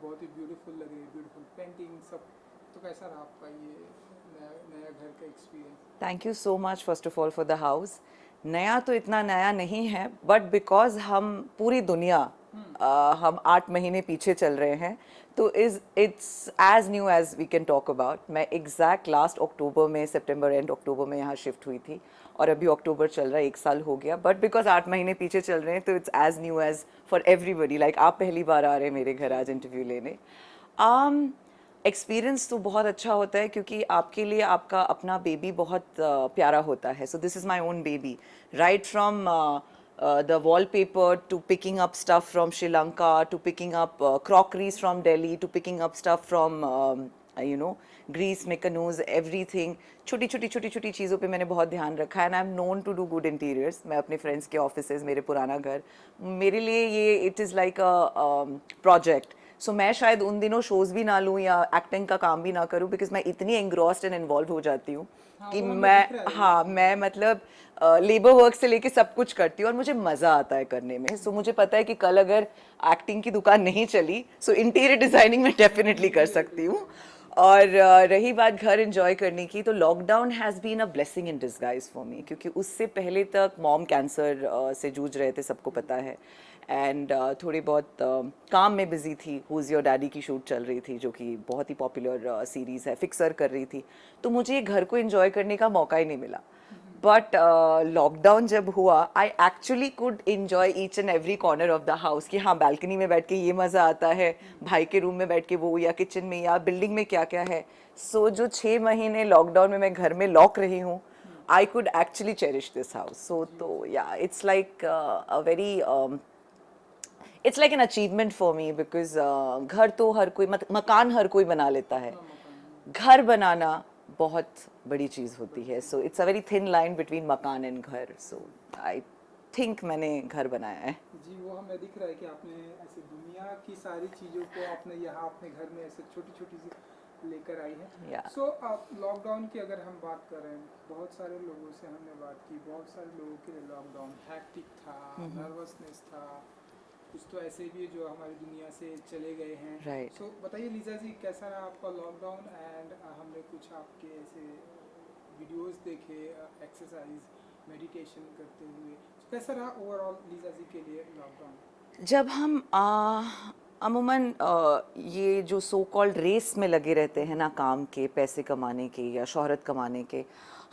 बहुत ही ब्यूटीफुल लगे, beautiful painting सब। तो कैसा रहा आपका ये नया नया घर का experience? Thank you so much first of all for the house. नया तो इतना नया नहीं है, बट बिकॉज हम पूरी दुनिया हम 8 महीने पीछे चल रहे हैं, तो is it's age new age we can talk about. मैं एग्जैक्ट लास्ट अक्टूबर में, सितंबर एंड अक्टूबर में यहाँ शिफ्ट हुई थी, और अभी अक्टूबर चल रहा है, 1 साल हो गया। बट बिकॉज 8 महीने पीछे चल रहे हैं, तो it's age new age for everybody. Like आप पहली बार आ रहे हैं मेरे घर आज इंटरव्यू लेने। एक्सपीरियंस तो बहुत अच्छा होता है, क्योंकि आपके लिए आपका अपना बेबी बहुत प्यारा होता है। So this is my own baby, right from the wallpaper to picking up stuff from Sri Lanka, to picking up crockeries from Delhi, to picking up stuff from you know, Greece, Mykonos, everything। छोटी छोटी छोटी छोटी चीज़ों पे मैंने बहुत ध्यान रखा है, and I am known to do good interiors. मैं अपने फ्रेंड्स के ऑफिसेज, मेरे पुराना घर, मेरे लिए ये it is like a project. So मैं शायद उन दिनों शोज़ भी ना लूँ या एक्टिंग का काम भी ना करूँ, बिकॉज मैं इतनी एंग्रॉस्ड एंड इन्वॉल्व हो जाती हूँ हाँ, कि वो हमें मैं, दिख रहा है हाँ, मैं मतलब लेबर वर्क से लेके सब कुछ करती हूँ, और मुझे मज़ा आता है करने में। सो मुझे पता है कि कल अगर एक्टिंग की दुकान नहीं चली, सो इंटीरियर डिज़ाइनिंग में डेफिनेटली कर सकती हूँ। और रही बात घर एंजॉय करने की, तो lockdown has been a blessing in disguise for me, क्योंकि उससे पहले तक मॉम कैंसर से जूझ रहे थे, सबको पता है। एंड थोड़ी बहुत काम में बिजी थी। हुज़ योर डैडी की शूट चल रही थी, जो कि बहुत ही पॉपुलर सीरीज़ है, फिक्सर कर रही थी, तो मुझे घर को एंजॉय करने का मौका ही नहीं मिला। बट लॉकडाउन जब हुआ, I actually could enjoy each and every corner of the house, कि हाँ, बालकनी में बैठ के ये मज़ा आता है, भाई के रूम में बैठ के वो, या किचन में, या बिल्डिंग में क्या क्या है। सो जो 6 महीने लॉकडाउन में मैं घर में लॉक रही हूँ, I could actually cherish this house. So तो या it's like a very, it's like an achievement for me, because घर तो हर कोई, मकान हर कोई बना लेता है, हाँ, मकान में। घर बनाना बहुत बड़ी चीज़ होती है। So it's a very thin line between मकान एंड घर। सो आई थिंक मैंने घर बनाया है। जी, वो हमें दिख रहा है कि आपने ऐसे दुनिया की सारी चीज़ों को आपने यहाँ अपने घर में ऐसे छोटी छोटी सी लेकर आई है। या सो आप लॉकडाउन की अगर हम बात करें, बहुत सारे लोगों से हमने बात की, बहुत सारे लोगों के लिए लॉकडाउन हैक्टिक था, नर्वसनेस था, कुछ तो ऐसे भी है जो हमारी दुनिया से चले गए हैं। राइट। सो बताइए लीजा जी, कैसा रहा आपका लॉकडाउन? एंड हमने कुछ आपके ऐसे वीडियोस देखे, एक्सरसाइज, मेडिटेशन करते हुए। So, कैसा रहा ओवरऑल लीजा जी के लिए लॉकडाउन? जब हम अमूमन ये जो सो कॉल्ड रेस में लगे रहते हैं ना, काम के, पैसे कमाने के या शोहरत कमाने के,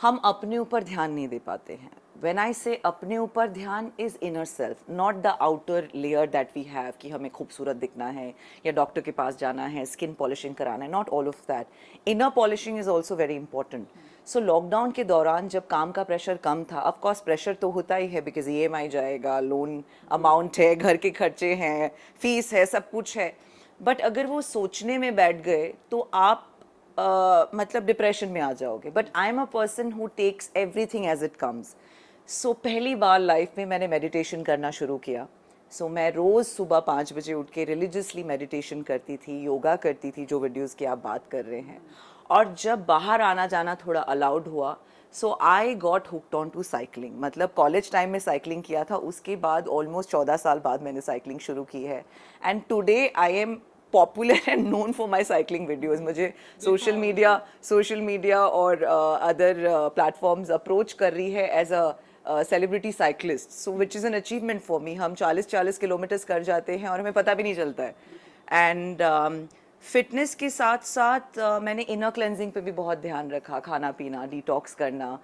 हम अपने ऊपर ध्यान नहीं दे पाते हैं। व्हेन आई से अपने ऊपर ध्यान, is inner self, not the outer layer that we have, कि हमें खूबसूरत दिखना है या डॉक्टर के पास जाना है, स्किन पॉलिशिंग कराना है, not all of that. Inner polishing is also very important. So lockdown के दौरान जब काम का प्रेशर कम था, ऑफ कोर्स प्रेशर तो होता ही है, बिकॉज ईएमआई जाएगा, लोन अमाउंट है, घर के खर्चे हैं, फीस है, सब कुछ है। बट अगर वो सोचने में बैठ गए, तो आप मतलब डिप्रेशन में आ जाओगे। But I am a person who takes everything as it comes. So पहली बार लाइफ में मैंने मेडिटेशन करना शुरू किया। सो मैं रोज़ सुबह 5 बजे उठ के रिलीजियसली मेडिटेशन करती थी, योगा करती थी, जो वीडियोस की आप बात कर रहे हैं। और जब बाहर आना जाना थोड़ा अलाउड हुआ, so I got hooked on to cycling. मतलब कॉलेज टाइम में साइकिलिंग किया था, उसके बाद ऑलमोस्ट 14 साल बाद मैंने साइकिलिंग शुरू की है। And today I am popular and known for my cycling videos. मुझे देखा है मैंने। सोशल मीडिया और अदर प्लेटफॉर्म्स अप्रोच कर रही है as a celebrity cyclist. So which is an achievement for me. हम 40-40 किलोमीटर्स कर जाते हैं और हमें पता भी नहीं चलता है। बिल्कुल। एंड फिटनेस के साथ साथ मैंने इनर क्लेंजिंग पे भी बहुत ध्यान रखा, खाना पीना, डिटॉक्स करना,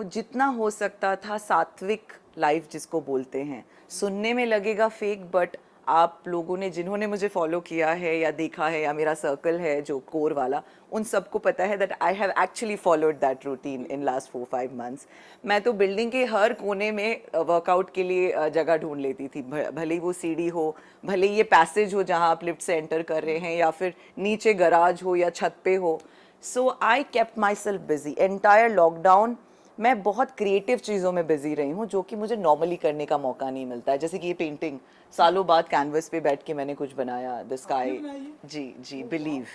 जितना हो सकता था सात्विक लाइफ जिसको बोलते हैं। सुनने में लगेगा फेक, बट आप लोगों ने, जिन्होंने मुझे फॉलो किया है या देखा है, या मेरा सर्कल है जो कोर वाला, उन सबको पता है that I have actually followed that routine in last 4-5 months. मैं तो बिल्डिंग के हर कोने में वर्कआउट के लिए जगह ढूंढ लेती थी, भले ही वो सीढ़ी हो, भले ही ये पैसेज हो जहाँ आप लिफ्ट से एंटर कर रहे हैं, या फिर नीचे गराज हो या छत पे हो। So I kept myself busy entire lockdown. मैं बहुत क्रिएटिव चीज़ों में बिजी रही हूँ, जो कि मुझे नॉर्मली करने का मौका नहीं मिलता है। जैसे कि ये पेंटिंग, सालों बाद कैनवस पे बैठ के मैंने कुछ बनाया, द आपने स्काई। बनाई है? जी जी, ओह वाह। Believe.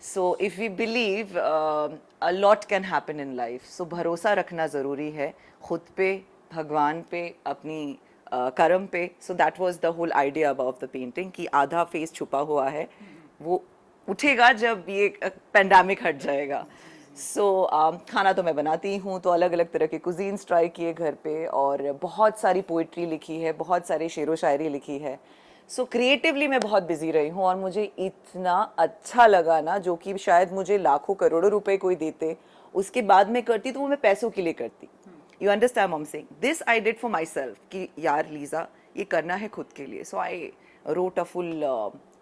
So if we believe, a lot can happen in life. So भरोसा रखना ज़रूरी है खुद पे, भगवान पे, अपनी करम पे. So that was the whole idea about the painting कि आधा फेस छुपा हुआ है, वो उठेगा जब ये पेंडेमिक हट जाएगा. सो खाना तो मैं बनाती हूँ, तो अलग अलग तरह के कुजीन्स ट्राई किए घर पे, और बहुत सारी पोइट्री लिखी है, बहुत सारी शेरो शायरी लिखी है. सो क्रिएटिवली मैं बहुत बिजी रही हूँ, और मुझे इतना अच्छा लगा ना, जो कि शायद मुझे लाखों करोड़ों रुपए कोई देते, उसके बाद मैं करती तो वो मैं पैसों के लिए करती. You understand what I am saying? This I did for myself कि यार लीजा ये करना है खुद के लिए. So I wrote a full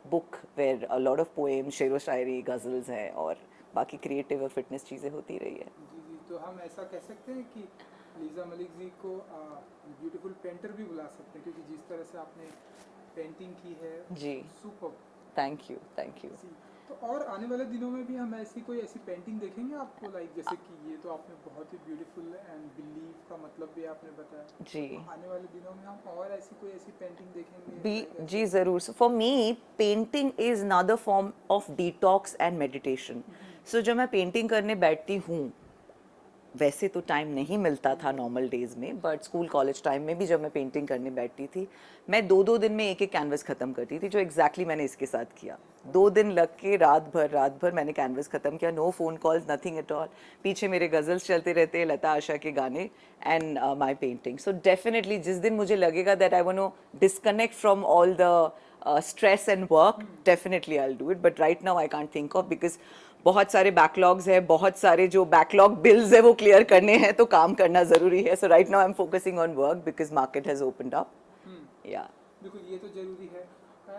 book where a lot of poem, शेरो शायरी, गजल्स हैं, और बाकी क्रिएटिव और फिटनेस चीज़ें होती रही है. जी जी, तो हम ऐसा कह सकते हैं कि लीजा मलिक जी को ब्यूटीफुल पेंटर भी बुला सकते हैं, क्योंकि जिस तरह से आपने पेंटिंग की है जी. Super. Thank you, thank you. तो और आने वाले दिनों में भी हम ऐसी पेंटिंग देखेंगे आपको, लाइक जैसे कि ये तो आपने बहुत ही ब्यूटीफुल एंड बिलीव का मतलब भी आपने बताया. जी. तो आने वाले दिनों में हम और ऐसी पेंटिंग देखेंगे भी जी ज़रूर. So for me painting is another form of detox and meditation. So जब मैं पेंटिंग करने बैठती हूँ, वैसे तो टाइम नहीं मिलता था नॉर्मल डेज में, बट स्कूल कॉलेज टाइम में भी जब मैं पेंटिंग करने बैठती थी, मैं 2-2 दिन में एक एक कैनवस ख़त्म करती थी, जो एग्जैक्टली मैंने इसके साथ किया. 2 दिन लग के रात भर मैंने कैनवस ख़त्म किया. No phone calls, nothing at all. पीछे मेरे गज़ल्स चलते रहते हैं, लता आशा के गाने, and my painting. So definitely जिस दिन मुझे लगेगा that I want to disconnect from all the stress and work, definitely I will do it. But right now I can't think of, because बहुत सारे बैकलॉग्स है, बहुत सारे जो बैकलॉग बिल्स है वो क्लियर करने हैं, तो काम करना ज़रूरी है. So right now I am focusing on work because market has opened up. या बिल्कुल, ये तो ज़रूरी है.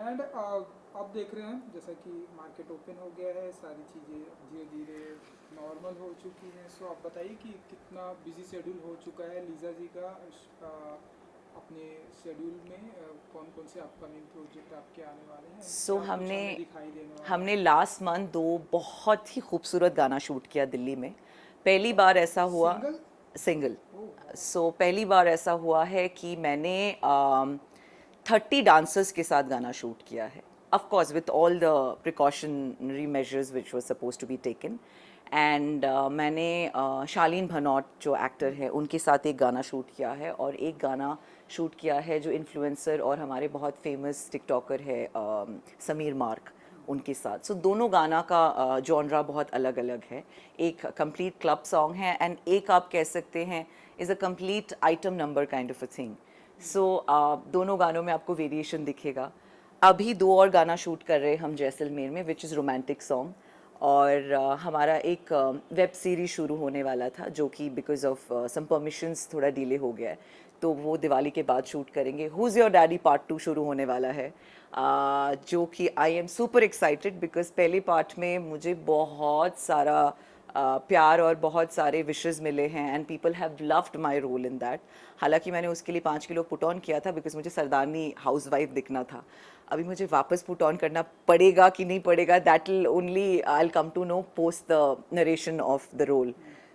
एंड अब देख रहे हैं जैसा कि मार्केट ओपन हो गया है, सारी चीज़ें धीरे धीरे नॉर्मल हो चुकी हैं. सो आप बताइए कि कितना बिजी शेड्यूल हो चुका है लीजा जी का अपने शेड्यूल में. कौन कौन से अपकमिंग प्रोजेक्ट आपके आने वाले हैं? सो क्या कुछ हमें दिखाई देने वाला है? हमने लास्ट मंथ 2 बहुत ही खूबसूरत गाना शूट किया दिल्ली में. पहली बार ऐसा हुआ. सिंगल? सिंगल. ओह, सो पहली बार ऐसा हुआ है कि मैंने 30 डांसर्स के साथ गाना शूट किया है. Of course with all the precautionary measures which was suppose to be taken. And मैंने शालीन भनौट जो एक्टर है उनके साथ एक गाना शूट किया है, और एक गाना शूट किया है जो इन्फ्लुएंसर और हमारे बहुत फेमस टिकटॉकर है समीर मार्क, उनके साथ. सो दोनों गाना का जॉनरा बहुत अलग अलग है. एक कंप्लीट क्लब सॉन्ग है, एंड एक आप कह सकते हैं is a complete item number kind of a thing. So दोनों गानों में आपको वेरिएशन दिखेगा. अभी 2 और गाना शूट कर रहे हैं हम जैसलमेर में, विच इज़ रोमांटिक सॉन्ग. और हमारा एक वेब सीरीज शुरू होने वाला था, जो कि बिकॉज ऑफ सम परमिशंस थोड़ा डिले हो गया है, तो वो दिवाली के बाद शूट करेंगे. हुज़ योर डैडी पार्ट 2 शुरू होने वाला है, जो कि I am super excited because पहले पार्ट में मुझे बहुत सारा प्यार और बहुत सारे विशेस मिले हैं, and people have loved my role in that. हालांकि मैंने उसके लिए 5 किलो पुट ऑन किया था बिकॉज मुझे सरदारनी हाउसवाइफ दिखना था. अभी मुझे वापस पुट ऑन करना पड़ेगा कि नहीं पड़ेगा, that will only I will come to know post the narration of the role.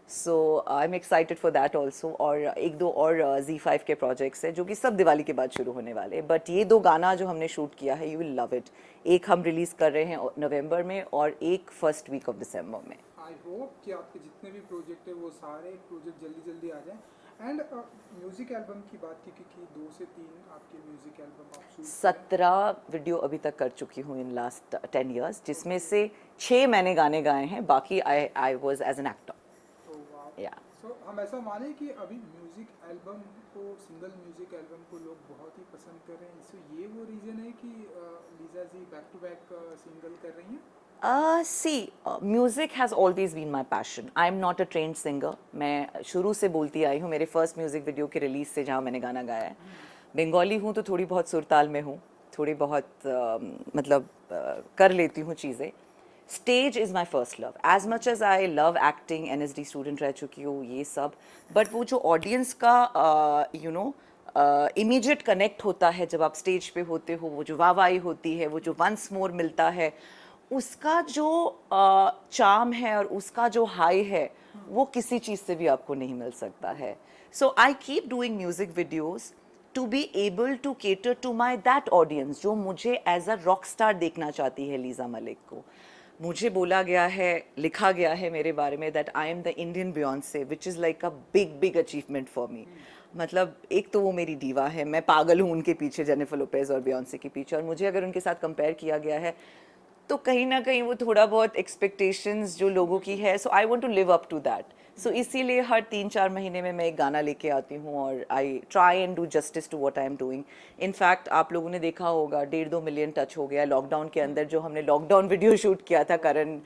So I am excited for that also. और 1-2 और Z5 के प्रोजेक्ट्स हैं जो कि सब दिवाली के बाद शुरू होने वाले हैं. बट ये 2 गाना जो हमने शूट किया है, यू विल लव इट. एक हम रिलीज़ कर रहे हैं नवंबर में, और एक फर्स्ट वीक ऑफ दिसंबर में. आई होप कि आपके जितने भी प्रोजेक्ट है वो सारे प्रोजेक्ट जल्दी जल्दी आ जाएं. एंड म्यूजिक एल्बम की बात की, क्योंकि 2 से 3 आपके म्यूजिक एल्बम आप शूट 17 वीडियो अभी तक कर चुकी हूँ इन लास्ट 10 years, जिसमें से 6 मैंने गाने गाए हैं, बाकी I was as an actor. तो वाह. या सो हम ऐसा माने कि अभी म्यूजिक एल्बम को, सिंगल म्यूजिक एल्बम को लोग बहुत ही पसंद कर रहे हैं. सो ये वो रीज़न है कि Lisa ji back to back single कर रही हैं? Music has always been my passion. I am not a trained singer. मैं शुरू से बोलती आई हूँ, मेरे फर्स्ट म्यूज़िक वीडियो के रिलीज से जहाँ मैंने गाना गाया है. बंगाली हूँ तो थोड़ी बहुत सुरताल में हूँ, थोड़ी बहुत मतलब कर लेती हूँ चीज़ें. Stage is my first love. As much as I love acting, NSD student रह चुकी हूँ, ये सब, बट वो जो ऑडियंस का यू नो इमीडिएट कनेक्ट होता है जब आप स्टेज पे होते हो, वो जो वाहवाही होती है, वो जो वंस मोर मिलता है, उसका जो चार्म है और उसका जो हाई है, वो किसी चीज़ से भी आपको नहीं मिल सकता है. So I keep doing music videos to be able to cater to my that audience जो मुझे एज अ रॉक स्टार देखना चाहती है लीजा मलिक को. मुझे बोला गया है, लिखा गया है मेरे बारे में that I am the Indian Beyonce, which is like a big achievement for मी. मतलब एक तो वो मेरी डीवा है, मैं पागल हूँ उनके पीछे, जेनिफर लोपेज और बियॉन्से के पीछे, और मुझे अगर उनके साथ कंपेयर किया गया है तो कहीं ना कहीं वो थोड़ा बहुत एक्सपेक्टेशंस जो लोगों की है, so I want to live up to that. So इसीलिए हर 3-4 महीने में मैं एक गाना लेके आती हूँ और I try and do justice to what I am doing. In fact आप लोगों ने देखा होगा 1.5-2 मिलियन टच हो गया लॉकडाउन के अंदर. जो हमने लॉकडाउन वीडियो शूट किया था करण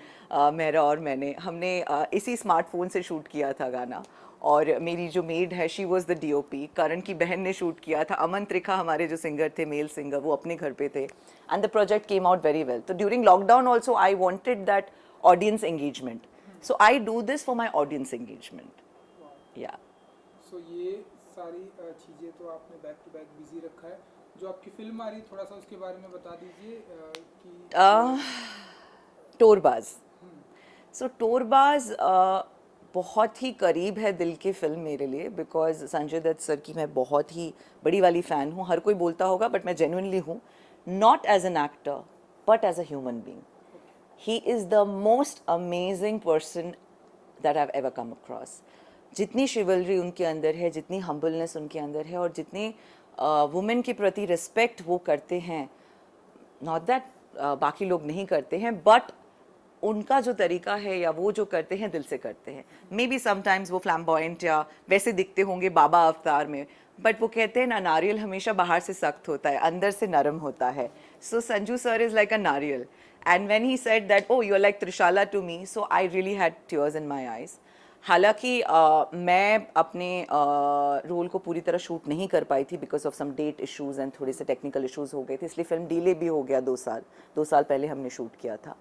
मेहरा और मैंने, हमने इसी स्मार्टफोन से शूट किया था गाना. और मेरी जो मेड है शी वॉज द DOP, करण की बहन ने शूट किया था. अमन त्रिखा हमारे जो सिंगर थे, मेल सिंगर, वो अपने घर पे थे and the project came out very well. तो during lockdown also I wanted that audience engagement, so I do this for my audience engagement. या सो ये सारी चीज़ें तो आपने बैक टू बैक बिजी रखा है. जो आपकी फिल्म आ रही है थोड़ा सा उसके बारे में बता दीजिए कि टोरबाज. सो टोरबाज बहुत ही करीब है दिल की फिल्म मेरे लिए, बिकॉज संजय दत्त सर की मैं बहुत ही बड़ी वाली फ़ैन हूँ. हर कोई बोलता होगा बट मैं जेन्युइनली हूँ, not as an actor but as a human being. He is the most amazing person that I have ever come across. जितनी शिवलरी उनके अंदर है, जितनी हम्बलनेस उनके अंदर है, और जितनी वुमेन के प्रति रिस्पेक्ट वो करते हैं, नॉट दैट बाकी लोग नहीं करते हैं, बट उनका जो तरीका है या वो जो करते हैं दिल से करते हैं. मे बी समटाइम्स वो फ्लैम्बॉयंट या वैसे दिखते होंगे बाबा अवतार में, बट वो कहते हैं ना, नारियल हमेशा बाहर से सख्त होता है, अंदर से नरम होता है. So Sanju sir is like a nariyal. And when he said that oh you are like Trishala to me, so I really had tears in my eyes. हालांकि मैं अपने रोल को पूरी तरह शूट नहीं कर पाई थी because of some date issues and थोड़े से टेक्निकल इश्यूज हो गए थे, इसलिए फिल्म डिले भी हो गया 2 साल पहले हमने शूट किया था.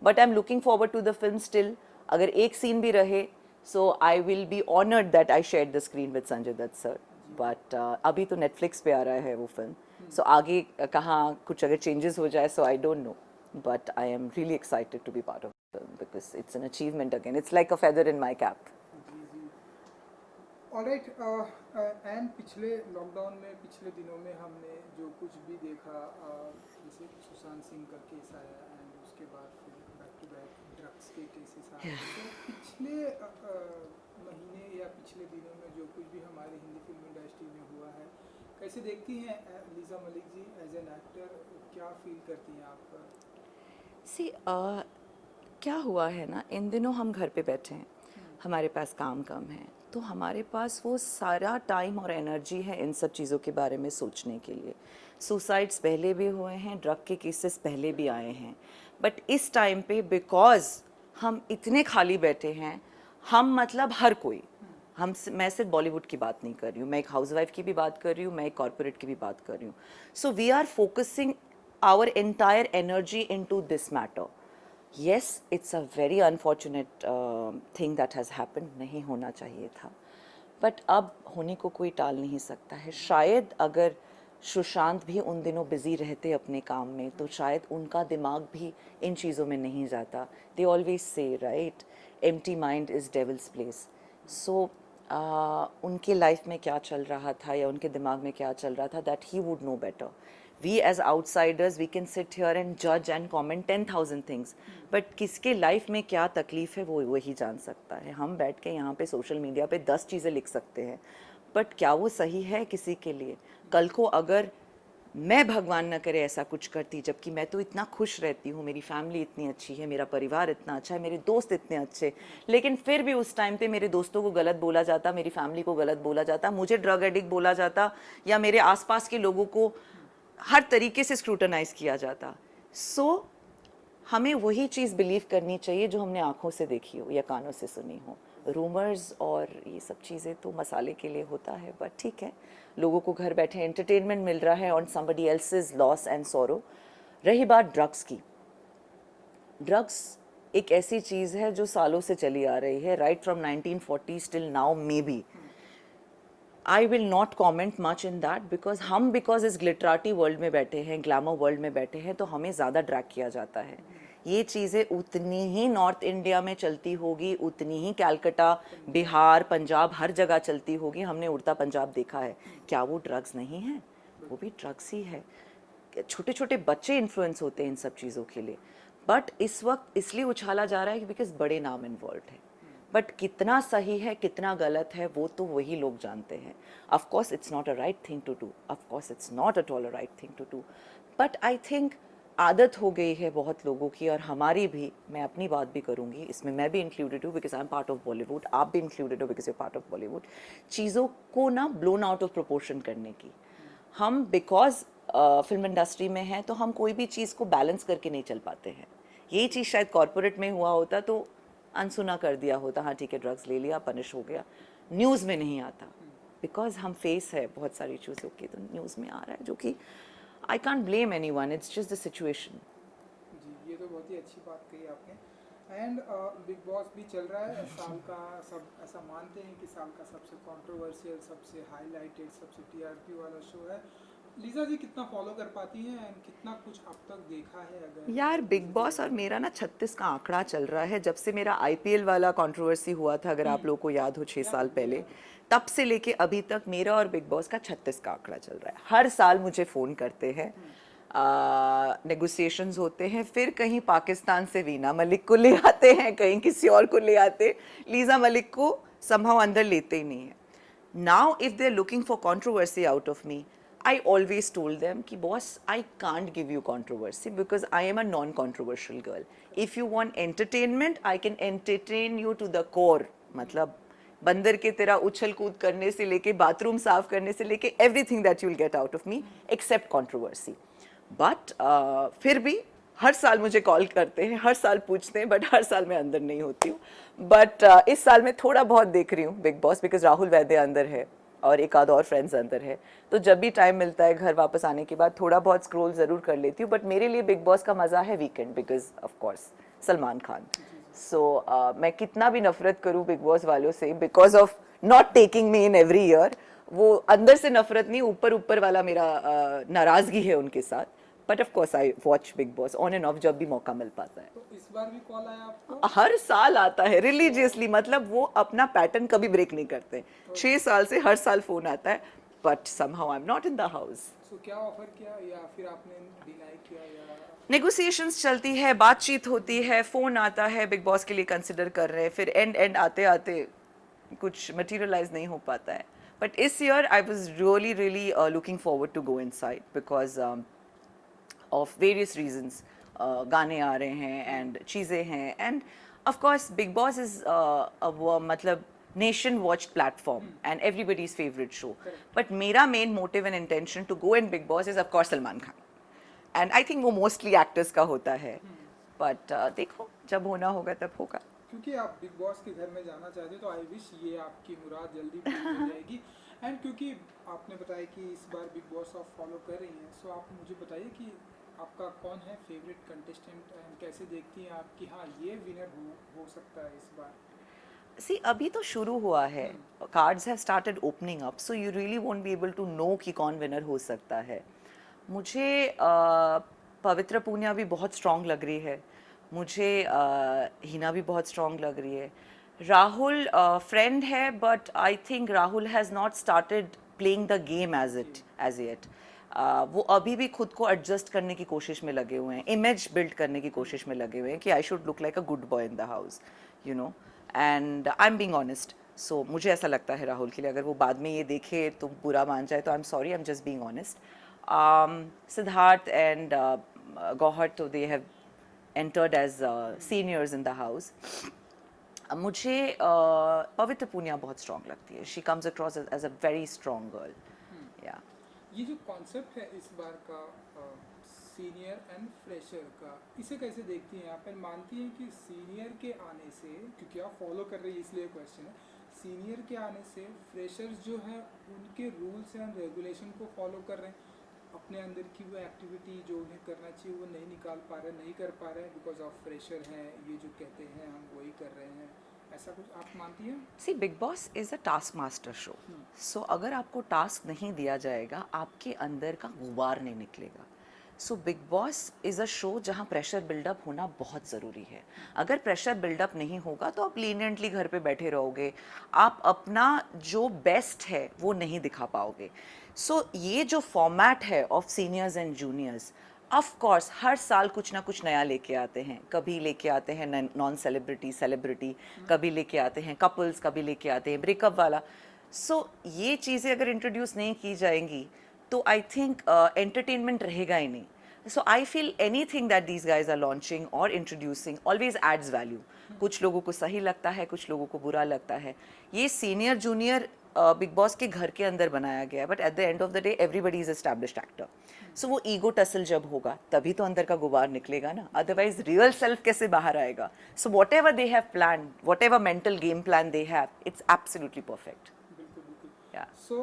But I am looking forward to the film still. अगर एक सीन भी रहे, so I will be honoured that I share the screen with Sanjay Dutt sir. But अभी तो नेटफ्लिक्स पे आ रहा है वो फिल्म, सो आगे कहाँ कुछ अगर चेंजेस हो जाए, so I don't know. But I am really excited to be part of the film because it's an achievement again. It's like a feather in my cap. जी जी. ऑलराइट. एंड पिछले lockdown में, पिछले दिनों में हमने जो कुछ भी देखा, जैसे सुशांत सिंह का केस आया एंड उसके बाद फिर बैक टू बैक ड्रग्स के केसेस आए. तो पिछले महीने या पिछले दिनों में जो कुछ भी हमारी हिंदी फिल्म इंडस्ट्री में हुआ है, कैसे देखती हैं Lisa Malik ji as an actor? क्या फील करती हैं आप? सी क्या हुआ है ना, इन दिनों हम घर पे बैठे हैं, हमारे पास काम कम है, तो हमारे पास वो सारा टाइम और एनर्जी है इन सब चीज़ों के बारे में सोचने के लिए. सुसाइड्स पहले भी हुए हैं, ड्रग के केसेस पहले भी आए हैं, बट इस टाइम पे बिकॉज हम इतने खाली बैठे हैं, हम मतलब हर कोई, मैं सिर्फ बॉलीवुड की बात नहीं कर रही हूँ, मैं एक हाउसवाइफ की भी बात कर रही हूँ, मैं एक कॉर्पोरेट की भी बात कर रही हूँ. So we are focusing our entire energy into this matter. Yes, it's a very unfortunate thing that has happened. नहीं होना चाहिए था, बट अब होने को कोई टाल नहीं सकता है. शायद अगर सुशांत भी उन दिनों बिजी रहते अपने काम में, तो शायद उनका दिमाग भी इन चीज़ों में नहीं जाता. They always say right, empty mind is devil's place. So उनके लाइफ में क्या चल रहा था या उनके दिमाग में क्या चल रहा था, that he would know better. We as outsiders, we can sit here and judge and comment 10,000 things. But किसके लाइफ में क्या तकलीफ है वो वही जान सकता है. हम बैठ के यहाँ पे सोशल मीडिया पे 10 चीज़ें लिख सकते हैं, बट क्या वो सही है किसी के लिए? कल को अगर मैं भगवान न करे ऐसा कुछ करती, जबकि मैं तो इतना खुश रहती हूँ, मेरी फैमिली इतनी अच्छी है, मेरा परिवार इतना अच्छा है, मेरे दोस्त इतने अच्छे, लेकिन फिर भी उस टाइम पे मेरे दोस्तों को गलत बोला जाता, मेरी फैमिली को गलत बोला जाता, मुझे ड्रग एडिक्ट बोला जाता, या मेरे आसपास के लोगों को हर तरीके से स्क्रूटनाइज किया जाता. सो हमें वही चीज़ बिलीव करनी चाहिए जो हमने आँखों से देखी हो या कानों से सुनी हो. रूमर्स और ये सब चीज़ें तो मसाले के लिए होता है, बट ठीक है, लोगों को घर बैठे एंटरटेनमेंट मिल रहा है on somebody else's loss and sorrow. रही बात ड्रग्स की, ड्रग्स एक ऐसी चीज़ है जो सालों से चली आ रही है, right from 1940 till now. May be I will not comment much in that because हम बिकॉज इस ग्लिटराटी वर्ल्ड में बैठे हैं, ग्लैमर वर्ल्ड में बैठे हैं, तो हमें ज़्यादा ड्रैग किया जाता है. ये चीज़ें उतनी ही नॉर्थ इंडिया में चलती होगी, उतनी ही कैलकाटा, बिहार, पंजाब, हर जगह चलती होगी. हमने उड़ता पंजाब देखा है. क्या वो ड्रग्स नहीं है? वो भी ड्रग्स ही है. छोटे छोटे बच्चे इन्फ्लुएंस होते हैं इन सब चीज़ों के लिए, बट इस वक्त इसलिए उछाला जा रहा है बिकॉज बड़े नाम इन्वॉल्व है. बट कितना सही है कितना गलत है वो तो वही लोग जानते हैं. Of course it's not a right thing to do, of course it's not at all a right thing to do, but I think आदत हो गई है बहुत लोगों की, और हमारी भी. मैं अपनी बात भी करूँगी, इसमें मैं भी इंक्लूडेड हूँ because I am part of Bollywood, आप भी इंक्लूडेड हो because you part of Bollywood. चीज़ों को ना ब्लोन आउट ऑफ प्रोपोर्शन करने की. हम बिकॉज फिल्म इंडस्ट्री में हैं तो हम कोई भी चीज़ को बैलेंस करके नहीं चल पाते हैं. यही चीज़ शायद कॉरपोरेट में हुआ होता तो अनसुना कर दिया होता, हाँ ठीक है ड्रग्स ले लिया पनिश हो गया, न्यूज़ में नहीं आता. बिकॉज हम फेस है बहुत सारी चीज़ों की तो न्यूज़ में आ रहा है, जो कि I can't blame anyone, it's just the situation. जी, ये तो बहुत ही अच्छी बात कही आपने. एंड बिग बॉस भी चल रहा है साल का, सब ऐसा मानते हैं कि साल का सबसे कंट्रोवर्शियल, सबसे हाईलाइटेड, सबसे टीआरपी वाला शो है. लीजा जी कितना फॉलो कर पाती हैं एंड कितना कुछ अब तक देखा है? अगर यार बिग बॉस और मेरा ना 36 का आंकड़ा चल रहा है. जब से मेरा आईपीएल वाला कंट्रोवर्सी हुआ था, अगर आप लोगों को याद हो 6 साल पहले, तब से लेके अभी तक मेरा और बिग बॉस का 36 का आंकड़ा चल रहा है. हर साल मुझे फ़ोन करते हैं, नेगोशिएशंस होते हैं, फिर कहीं पाकिस्तान से वीना मलिक को ले आते हैं, कहीं किसी और को ले आते. लीजा मलिक को संभव अंदर लेते ही नहीं है. Now if they're looking for controversy out of me, I always told them कि boss I can't give you controversy because I am a non-controversial girl. If you want entertainment, I can entertain you to the core. मतलब बंदर के तेरा उछल कूद करने से लेके बाथरूम साफ करने से लेके everything that you'll get out of me except controversy. But फिर भी हर साल मुझे कॉल करते हैं, हर साल पूछते हैं, बट हर साल मैं अंदर नहीं होती हूँ. बट इस साल मैं थोड़ा बहुत देख रही हूँ big boss because Rahul Vaidya अंदर है और एक आध और फ्रेंड्स अंदर है. तो जब भी टाइम मिलता है घर वापस आने के बाद थोड़ा बहुत स्क्रॉल ज़रूर कर लेती हूँ. बट मेरे लिए बिग बॉस का मज़ा है weekend because of course Salman Khan. So मैं कितना भी नफरत करूँ बिग बॉस वालों से because of not taking me in every year, वो अंदर से नफरत नहीं, ऊपर ऊपर वाला मेरा नाराज़गी है उनके साथ. But of course I watch big boss on end of जब भी मौका मिल पाता है. तो इस बार भी कॉल आया आपको? हर साल आता है रिलीजियसली, मतलब वो अपना पैटर्न कभी ब्रेक नहीं करते. 6 साल से हर साल फोन आता है, but somehow I am not in the house. So क्या ऑफर किया या फिर आपने डिनाई किया या? नेगोशिएशंस चलती है, बातचीत होती है, फोन आता है बिग बॉस के लिए कंसिडर कर रहे हैं, फिर एंड आते आते कुछ मटेरियलाइज नहीं हो पाता है. बट इस year I was really looking forward to go inside because of various reasons. गाने आ रहे हैं एंड चीज़ें हैं and of course Bigg Boss is मतलब nation watch platform and everybody's favourite show. But मेरा main motive and intention to go in Bigg Boss is of course Salman Khan. And I think वो mostly actors का होता है. But देखो जब होना होगा तब होगा. क्योंकि आप बिग बॉस के घर में जाना चाहते हो तो आई विश ये आपकी मुराद जल्दी पूरी हो जाएगी. एंड क्योंकि आपने बताया कि इस बार बिग बॉस आप फॉलो कर रही हैं, सो आप मुझे बताइए कि आपका कौन है फेवरेट कंटेस्टेंट एंड कैसे देखती हैं आप कि हाँ ये विनर हो सकता है इस बार? सी अभी तो शुरू हुआ है, cards have started opening up, so you really won't be able to know कि कौन विनर हो सकता है. मुझे पवित्र पूनिया भी बहुत स्ट्रॉन्ग लग रही है, मुझे हिना भी बहुत स्ट्रॉन्ग लग रही है. राहुल फ्रेंड है but I think Rahul has not started playing the game as yet. वो अभी भी खुद को एडजस्ट करने की कोशिश में लगे हुए हैं, इमेज बिल्ड करने की कोशिश में लगे हुए हैं कि I should look like a good boy in the house, you know. And I am being honest. So मुझे ऐसा लगता है राहुल के लिए, अगर वो बाद में ये देखे तो बुरा मान जाए तो I am sorry, I am just being honest. Siddharth and Gauahar तो they have entered as seniors in the house. मुझे पवित्र पूनिया बहुत स्ट्रॉन्ग लगती है. She comes across as a very strong girl. या ये जो कॉन्सेप्ट है इस बार का सीनियर एंड फ्रेशर का, इसे कैसे देखती हैं आप? एंड मानती हैं कि सीनियर के आने से, क्योंकि आप फॉलो कर रही है इसलिए क्वेश्चन है, सीनियर के आने से फ्रेशर्स जो है उनके रूल्स एंड रेगुलेशन को फॉलो कर रहे हैं, अपने अंदर की वो एक्टिविटी जो उन्हें करना चाहिए वो नहीं निकाल पा रहे, नहीं कर पा रहे हैं बिकॉज ऑफ फ्रेशर हैं, ये जो कहते हैं हम वही कर रहे हैं, ऐसा कुछ आप मानती हैं? See Bigg Boss is a task master show. So अगर आपको टास्क नहीं दिया जाएगा आपके अंदर का गुबार नहीं निकलेगा. So big Boss is a show जहाँ प्रेशर बिल्डअप होना बहुत ज़रूरी है. अगर प्रेशर बिल्डअप नहीं होगा तो आप लीनियंटली घर पे बैठे रहोगे, आप अपना जो बेस्ट है वो नहीं दिखा पाओगे. सो ये जो फॉर्मेट है of seniors and juniors, of course हर साल कुछ ना कुछ नया लेके आते हैं, कभी लेके आते हैं नॉन सेलिब्रिटी सेलिब्रिटी, कभी लेके आते हैं कपल्स, कभी लेके आते हैं ब्रेकअप वाला. सो ये चीज़ें अगर इंट्रोड्यूस नहीं की जाएंगी तो आई थिंक एंटरटेनमेंट रहेगा ही नहीं. So I feel anything that these guys are launching or introducing always adds value. कुछ लोगों को सही लगता है, कुछ लोगों को बुरा लगता है. ये सीनियर जूनियर बिग बॉस के घर के अंदर बनाया गया है, but at the end of the day everybody is established actor. So वो ईगो टसल जब होगा तभी तो अंदर का गुबार निकलेगा ना, अदरवाइज रियल सेल्फ कैसे बाहर आएगा. So what ever they have plan, what ever mental game plan they have, it's absolutely perfect. बिल्कुल बिल्कुल. या सो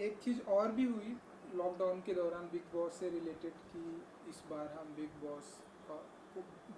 एक चीज़ और भी हुई लॉकडाउन के दौरान बिग बॉस से रिलेटेड कि इस बार हम big boss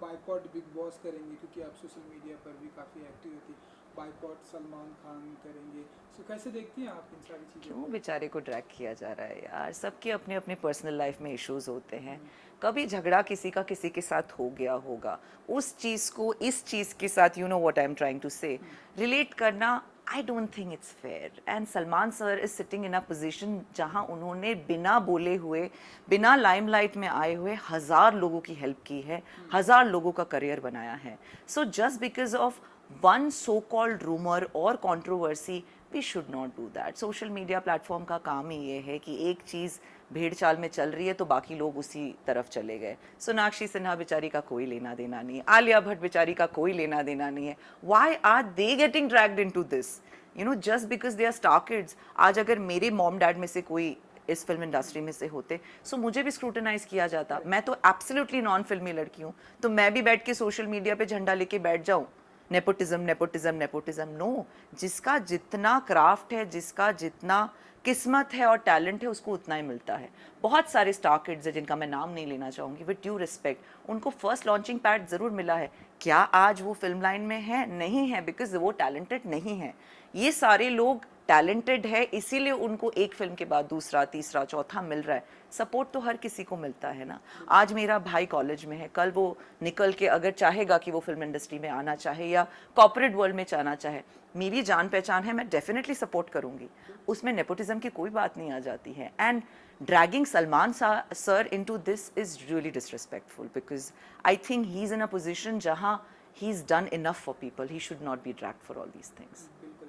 boycott big boss करेंगे, क्योंकि आप सोशल मीडिया पर भी काफ़ी एक्टिव होती. बाइकॉट सलमान खान करेंगे. सो कैसे देखती हैं आप इन सारी चीज़ों क्यों को? बेचारे को ड्रैग किया जा रहा है यार. सबके अपने अपने पर्सनल लाइफ में इश्यूज होते हैं. कभी झगड़ा किसी का किसी के साथ हो गया होगा, उस चीज़ को इस चीज़ के साथ, you know what I am trying to say, relate करना I don't think it's fair. And Salman sir is sitting in a position जहां उन्होंने बिना बोले हुए, बिना लाइमलाइट में आए हुए 1000 लोगों की हेल्प की है, 1000 लोगों का करियर बनाया है. So just because of one so called rumour और controversy we should not do that. Social media platform का काम ही ये है कि एक चीज़ भेड़ चाल में चल रही है तो बाकी लोग उसी तरफ चले गए. सोनाक्षी सिन्हा बेचारी का कोई लेना देना नहीं है, आलिया भट्ट बेचारी का कोई लेना देना नहीं है. Why are they getting dragged into this, you know, just because they are star kids. आज अगर मेरे मॉम डैड में से कोई इस फिल्म इंडस्ट्री में से होते सो मुझे भी स्क्रूटनाइज किया जाता. मैं तो एब्सोल्युटली नॉन फिल्मी लड़की हूँ, तो मैं भी बैठ के सोशल मीडिया पे झंडा लेके बैठ जाऊँ नेपोटिज्म नेपोटिज्म नेपोटिज्म. नो, जिसका जितना क्राफ्ट है, जिसका जितना किस्मत है और टैलेंट है, उसको उतना ही मिलता है. बहुत सारे स्टार किड्स हैं जिनका मैं नाम नहीं लेना चाहूँगी, विद ड्यू रिस्पेक्ट, उनको फर्स्ट लॉन्चिंग पैड ज़रूर मिला है. क्या आज वो फिल्म लाइन में है? नहीं है, बिकॉज वो टैलेंटेड नहीं है. ये सारे लोग टैलेंटेड है, इसीलिए उनको एक फिल्म के बाद दूसरा तीसरा चौथा मिल रहा है. सपोर्ट तो हर किसी को मिलता है ना. आज मेरा भाई कॉलेज में है, कल वो निकल के अगर चाहेगा कि वो फिल्म इंडस्ट्री में आना चाहे या कॉर्पोरेट वर्ल्ड में जाना चाहे, मेरी जान पहचान है, मैं डेफिनेटली सपोर्ट करूंगी. उसमें नेपोटिज्म की कोई बात नहीं आ जाती है. And dragging Salman sir into this is really disrespectful, because I think he's in a position jahan he's done enough for people. He should not be dragged for all these things. बिल्कुल.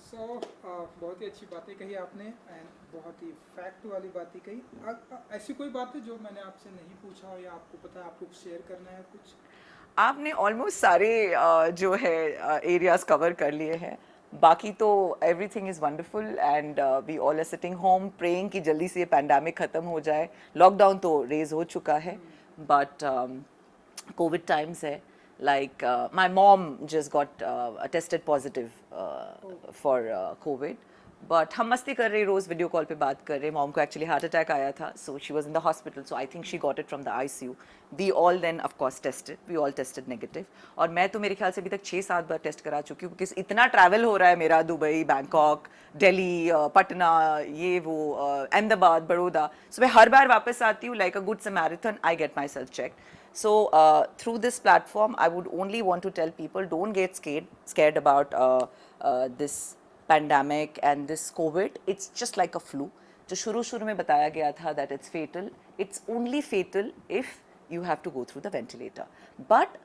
सो बहुत ही अच्छी बातें कही आपने and बहुत ही fact वाली बातें कही. ऐसी कोई बात है जो मैंने आपसे नहीं पूछा हो या आपको पता है, आपको शेयर करना है कुछ? आपने ऑलमोस्ट सारे जो है एरियाज कवर कर लिए हैं. बाकी तो everything is wonderful and we all are sitting home praying कि जल्दी से ये पैंडेमिक ख़त्म हो जाए. लॉकडाउन तो रेज हो चुका है, बट कोविड टाइम्स है. Like my mom just got tested positive for Covid, but हम मस्ती कर रहे, रोज़ वीडियो कॉल पे बात कर रहे. मॉम को एक्चुअली हार्ट अटैक आया था, so she was in the hospital, so I think she got it from the ICU. We all then of course tested, we all tested negative. और मैं तो मेरे ख्याल से अभी तक 6-7 बार टेस्ट करा चुकी हूँ, क्योंकि इतना ट्रैवल हो रहा है मेरा, दुबई, बैंकॉक, दिल्ली, पटना, ये वो, अहमदाबाद, बड़ौदा. सो मैं हर बार वापस आती हूँ like a good Samaritan, I get myself check. So through this platform, I would only want to tell people, don't get scared about this pandemic and this COVID. It's just like a flu. जो शुरू में बताया गया था that it's fatal. It's only fatal if you have to go through the ventilator. But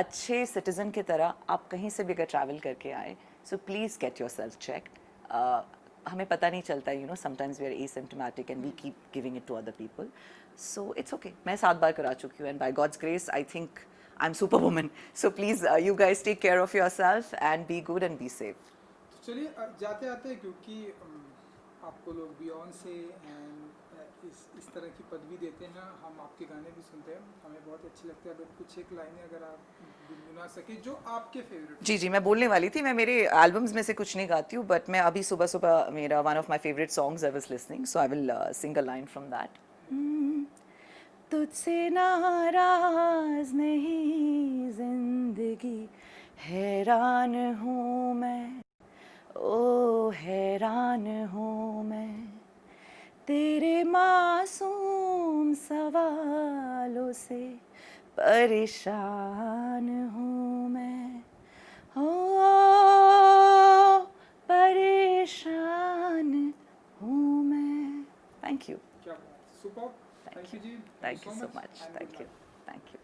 अच्छे citizen की तरह आप कहीं से भी अगर travel करके आए, so please get yourself checked. हमें पता नहीं चलता, you know, sometimes we are asymptomatic and we keep giving it to other people. So it's okay. मैं 7 बार करा चुकी हूँ and by God's grace, I think I'm superwoman. So please, you guys take care of yourself and be good and be safe. चलिए जाते आते, क्योंकि आपको लोग बियॉन्ड से एंड इस तरह की पदवी देते हैं, हम आपके गाने भी सुनते हैं, हमें बहुत अच्छे लगते हैं. अगर कुछ एक लाइनें अगर आप गुनगुना सके जो आपके फेवरेट. जी, मैं बोलने वाली थी. मैं मेरे एल्बम्स में से कुछ नहीं गाती हूँ, बट मैं अभी सुबह मेरा one of my favourite songs I was listening, so I will sing a line from that. तुझसे नाराज नहीं जिंदगी, हैरान हूँ मैं, ओ हैरान हूँ मैं, तेरे मासूम सवालों से परेशान हूँ मैं, ओ परेशान हूँ मैं. Thank you. क्या बात, सुपर. थैंक यू जी, thank you so much, and good thank you, luck. Thank you.